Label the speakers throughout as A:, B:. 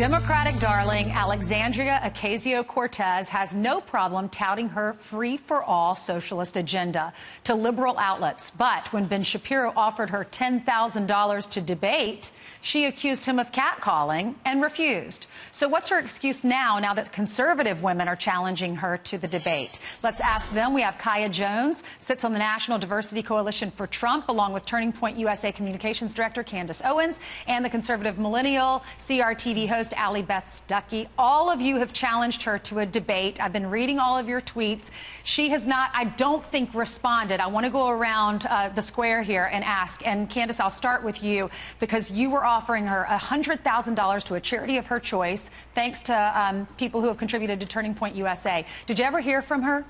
A: Democratic darling Alexandria Ocasio-Cortez has no problem touting her free-for-all socialist agenda to liberal outlets. But when Ben Shapiro offered her $10,000 to debate, she accused him of catcalling and refused. So what's her excuse now that conservative women are challenging her to the debate? Let's ask them. We have Kaya Jones, sits on the National Diversity Coalition for Trump, along with Turning Point USA Communications Director Candace Owens, and the conservative millennial CRTV host Allie, Beth Stuckey. All of you have challenged her to a debate. I've been reading all of your tweets. She has not, I don't think, responded. I want to go around the square here and ask. And Candace, I'll start with you, because you were offering her $100,000 to a charity of her choice, thanks to people who have contributed to Turning Point USA. Did you ever hear from her?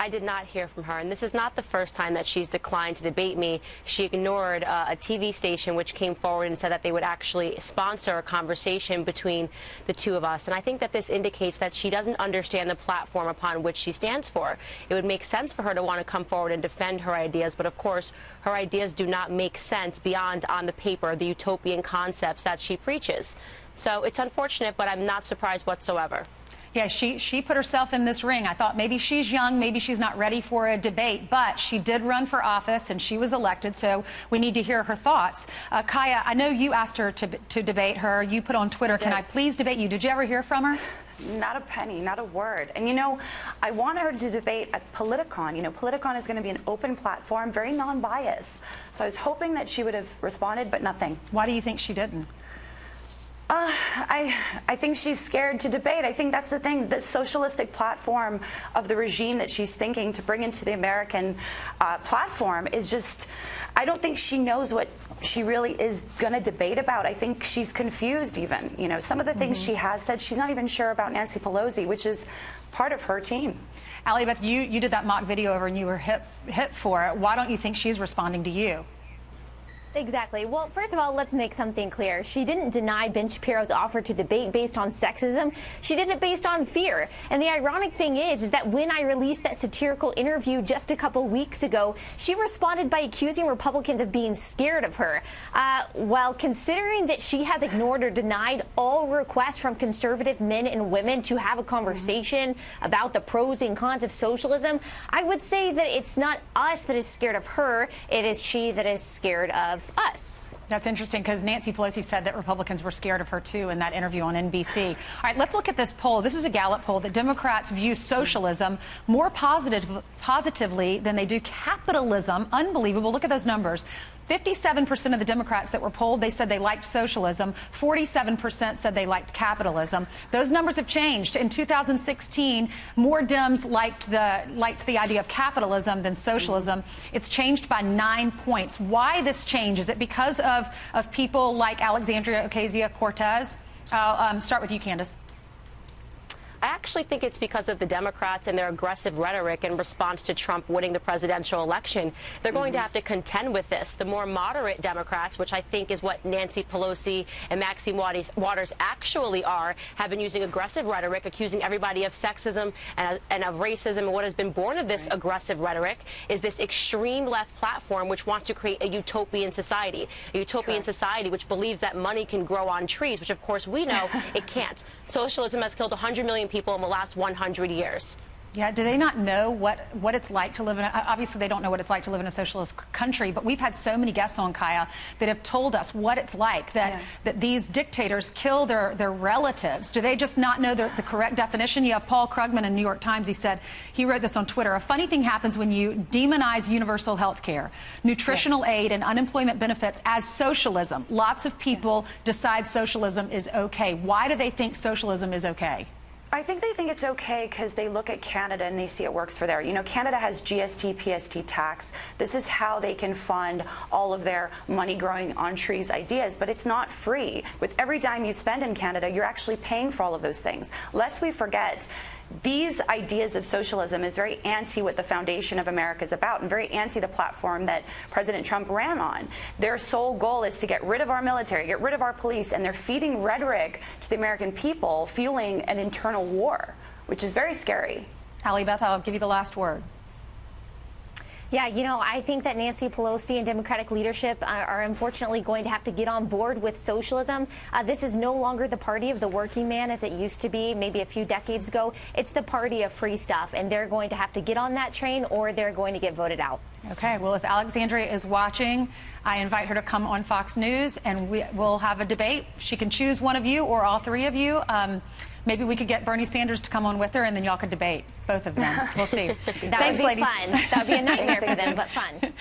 B: I did not hear from her, and this is not the first time that she's declined to debate me. She ignored a TV station which came forward and said that they would actually sponsor a conversation between the two of us. And I think that this indicates that she doesn't understand the platform upon which she stands for. It would make sense for her to want to come forward and defend her ideas, but of course her ideas do not make sense beyond on the paper, the utopian concepts that she preaches. So it's unfortunate, but I'm not surprised whatsoever.
A: Yeah, she put herself in this ring. I thought maybe she's young, maybe she's not ready for a debate, but she did run for office and she was elected, so we need to hear her thoughts. Kaya, I know you asked her to debate her. You put on Twitter, can I please debate you? Did you ever hear from her?
C: Not a penny, not a word. And, you know, I want her to debate at Politicon. You know, Politicon is going to be an open platform, very non-biased. So I was hoping that she would have responded, but nothing.
A: Why do you think she didn't?
C: I think she's scared to debate. I think that's the thing. The socialistic platform of the regime that she's thinking to bring into the American platform is just, I don't think she knows what she really is going to debate about. I think she's confused even. You know, some of the things she has said, she's not even sure about Nancy Pelosi, which is part of her team.
A: Allie, Beth, you did that mock video over and you were hit for it. Why don't you think she's responding to you?
D: Exactly. Well, first of all, let's make something clear. She didn't deny Ben Shapiro's offer to debate based on sexism. She did it based on fear. And the ironic thing is that when I released that satirical interview just a couple weeks ago, she responded by accusing Republicans of being scared of her. Well, considering that she has ignored or denied all requests from conservative men and women to have a conversation about the pros and cons of socialism, I would say that it's not us that is scared of her. It is she that is scared of us.
A: That's interesting, because Nancy Pelosi said that Republicans were scared of her, too, in that interview on NBC. All right, let's look at this poll. This is a Gallup poll that Democrats view socialism more positively than they do capitalism. Unbelievable. Look at those numbers. 57% of the Democrats that were polled, they said they liked socialism. 47% said they liked capitalism. Those numbers have changed. In 2016, more Dems liked the idea of capitalism than socialism. It's changed by 9 points. Why this change? Is it because of people like Alexandria Ocasio-Cortez? I'll start with you, Candace.
B: I actually think it's because of the Democrats and their aggressive rhetoric in response to Trump winning the presidential election. They're going to have to contend with this. The more moderate Democrats, which I think is what Nancy Pelosi and Maxine Waters actually are, have been using aggressive rhetoric, accusing everybody of sexism and of racism. And what has been born of this aggressive rhetoric is this extreme left platform which wants to create a utopian society. A utopian society which believes that money can grow on trees, which of course we know it can't. Socialism has killed 100 million people in the last 100 years.
A: Yeah, do they not know what it's like to live in obviously they don't know what it's like to live in a socialist country, but we've had so many guests on, Kaya, that have told us what it's like, that these dictators kill their relatives. Do they just not know the correct definition? You have Paul Krugman in New York Times. He wrote this on Twitter. A funny thing happens when you demonize universal health care, nutritional aid, and unemployment benefits as socialism. Lots of people decide socialism is okay. Why do they think socialism is okay?
C: I think they think it's okay because they look at Canada and they see it works for there. You know, Canada has GST, PST tax. This is how they can fund all of their money growing on trees ideas, but it's not free. With every dime you spend in Canada, you're actually paying for all of those things. Lest we forget, these ideas of socialism is very anti what the foundation of America is about and very anti the platform that President Trump ran on. Their sole goal is to get rid of our military, get rid of our police, and they're feeding rhetoric to the American people, fueling an internal war, which is very scary.
A: Allie, Beth, I'll give you the last word.
D: Yeah, you know, I think that Nancy Pelosi and Democratic leadership are unfortunately going to have to get on board with socialism. This is no longer the party of the working man as it used to be maybe a few decades ago. It's the party of free stuff, and they're going to have to get on that train or they're going to get voted out.
A: Okay, well, if Alexandria is watching, I invite her to come on Fox News and we'll have a debate. She can choose one of you or all three of you. Maybe we could get Bernie Sanders to come on with her, and then y'all could debate, both of them. We'll see.
D: That would be fun. That would be a nightmare for them, but fun.